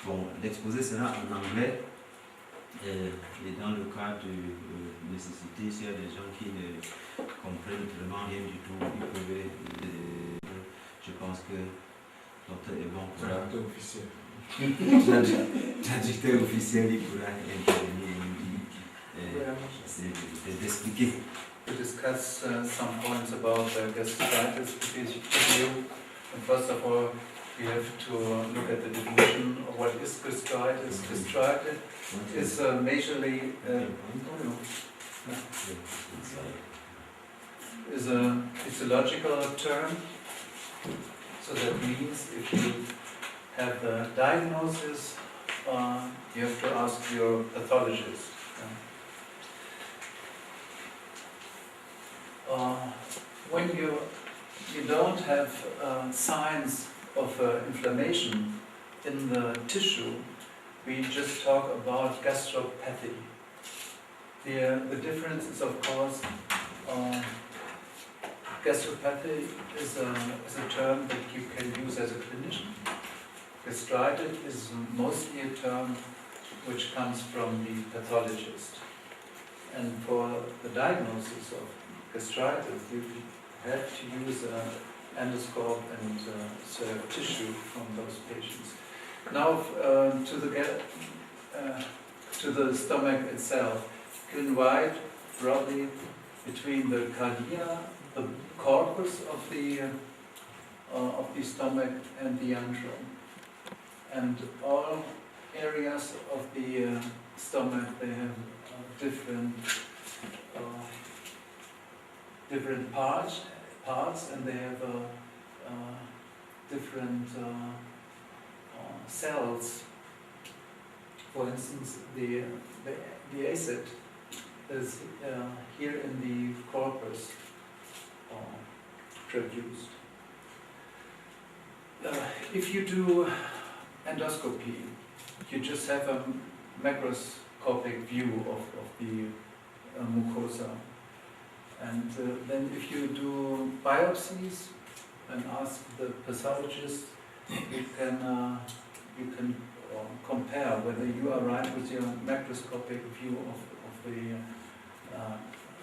Bon, l'exposé sera en anglais et dans le cas de nécessité, s'il y a des gens qui ne comprennent vraiment rien du tout, ils peuvent, je pense que Dr. Ebon pourra, traducteur officiel, il pourra intervenir et d'expliquer. To discuss some points about gastritis, first of all, we have to look at the definition of what is gastritis. Gastritis is majorly is a physiological term. So that means if you have the diagnosis, you have to ask your pathologist. When you don't have signs of inflammation in the tissue, we just talk about gastropathy. The difference is, of course, gastropathy is a term that you can use as a clinician. Gastritis is mostly a term which comes from the pathologist. And for the diagnosis of gastritis, you have to use an endoscope and serve tissue from those patients. Now to the stomach itself, you can divide roughly between the cardia, the corpus of the stomach, and the antrum. And all areas of the stomach, they have different parts, and they have different cells. For instance, the acid is here in the corpus produced. If you do endoscopy, you just have a macroscopic view of the mucosa. And then if you do biopsies and ask the pathologist, you can compare whether you are right with your macroscopic view of the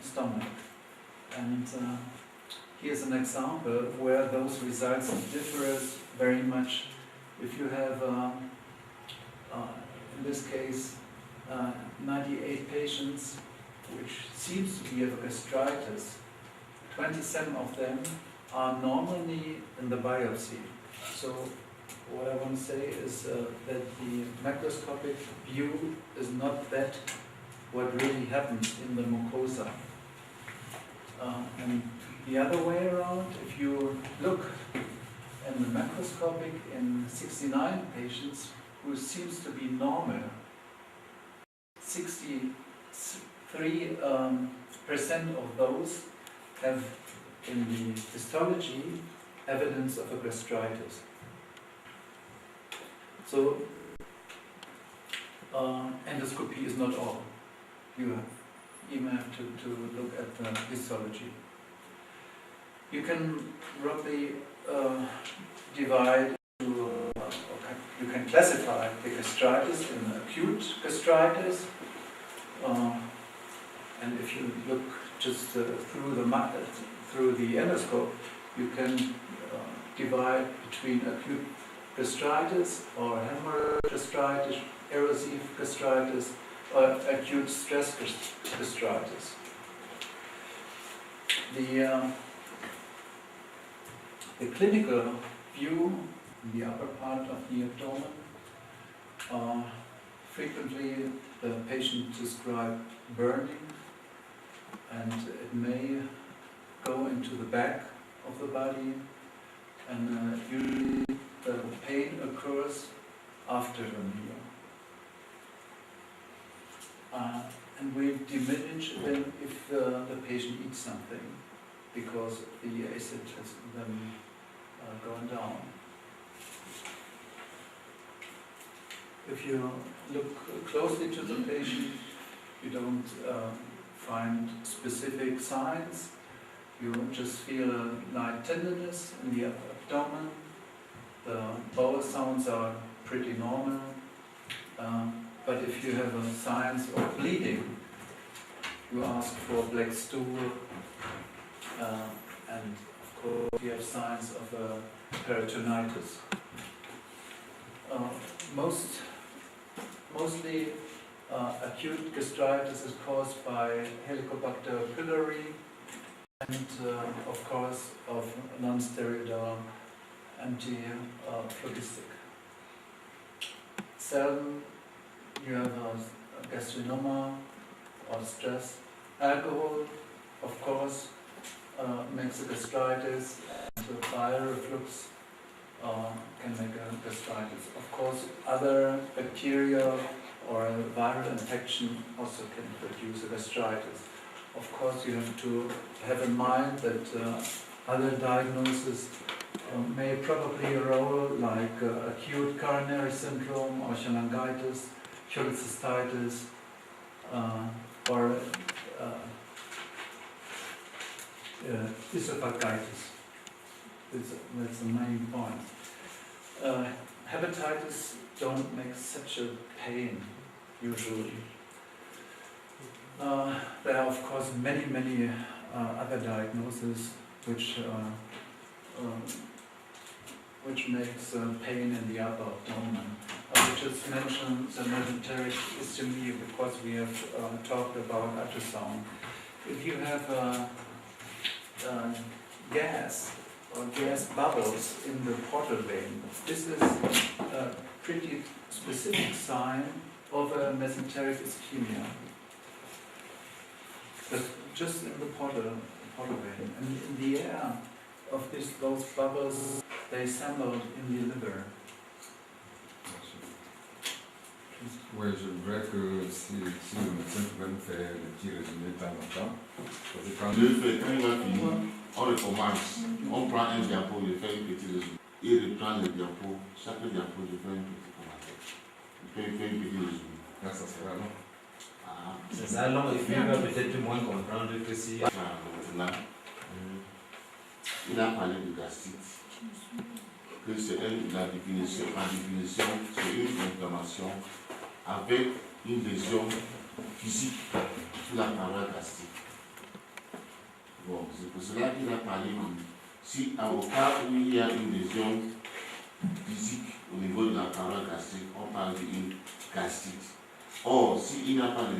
stomach. And here's an example where those results differ very much. If you have, in this case, 98 patients which seems to be of gastritis, 27 of them are normally in the biopsy. So what I want to say is that the macroscopic view is not that what really happens in the mucosa. And the other way around, if you look in the macroscopic in 69 patients who seems to be normal, 63% of those have in the histology evidence of a gastritis. So endoscopy is not all. You even have to look at the histology. You can roughly divide to, you can classify the gastritis in acute gastritis, and if you look just through the endoscope, you can divide between acute gastritis or hemorrhagic gastritis, erosive gastritis, or acute stress gastritis. The clinical view in the upper part of the abdomen, frequently the patient describes burning, and it may go into the back of the body, and usually the pain occurs after a meal. And we diminish then if the patient eats something, because the acid has then gone down. If you look closely to the patient, you don't find specific signs. You just feel a light tenderness in the abdomen. The bowel sounds are pretty normal. But if you have a signs of bleeding, you ask for black stool, and of course you have signs of peritonitis. Mostly acute gastritis is caused by Helicobacter pylori and of course of non-steroidal anti-phlogistic. Seldom you have a gastrinoma or stress. Alcohol, of course, makes a gastritis, and bile reflux can make a gastritis. Of course, other bacteria or a viral infection also can produce a gastritis. Of course, you have to have in mind that other diagnoses may probably a role, like acute coronary syndrome or cholangitis, cholecystitis, or esophagitis. That's the main point. Hepatitis don't make such a pain usually. There are of course many other diagnoses which makes pain in the upper abdomen. I will just mention the mesenteric ischemia because we have talked about ultrasound. If you have gas or gas bubbles in the portal vein, this is a pretty specific sign of a mesenteric ischemia. But just in the portal vein, and in the air of those bubbles, they assembled in the liver. Ouais, je voudrais que si le médecin pouvait nous faire le petit résumé de temps en temps. Parce que quand quand il va finir, on recommence. On prend un diapo, je fais un petit résumé. Il reprend le diapo, chaque diapo, je fais un petit commentaire. Je fais un petit résumé. ça sera long. C'est ça long et puis il va peut-être moins comprendre que si. Maintenant, il a parlé de gastrite. Que c'est la définition, c'est une inflammation avec une lésion physique sur la paroi gastrique. Bon, c'est pour cela qu'il a parlé de si au cas où il y a une lésion physique au niveau de la paroi gastrique, on parle d'une gastrite. Or, s'il n'y a pas de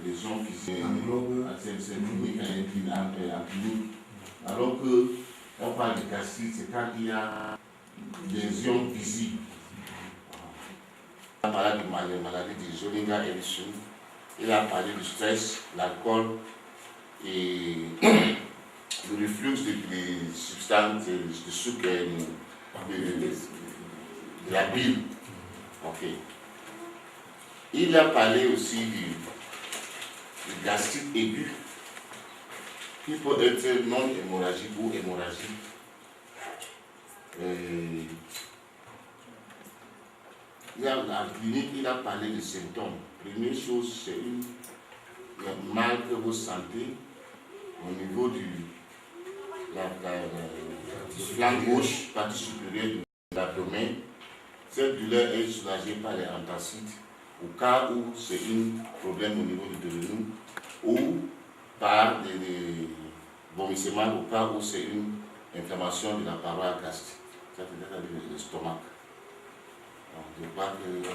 lésion physique, c'est clinique clinique. Alors que on parle de gastrite, c'est quand il y a lésions visibles. Il a parlé de maladie de Zollinger Ellison, il a parlé du stress, l'alcool et le reflux des substances, de sucre, de la bile. Ok. Il a parlé aussi du gastrite aiguë, qui peut être non hémorragique ou hémorragique. La clinique, il a parlé de symptômes. Première chose, c'est le mal que vous sentez au niveau du flanc gauche, partie supérieure de l'abdomen. Cette douleur est soulagée par les antacides au cas où c'est un problème au niveau du genou ou par des vomissements au cas où c'est une inflammation de la paroi gastrique. Ça peut être l'estomac. Je crois que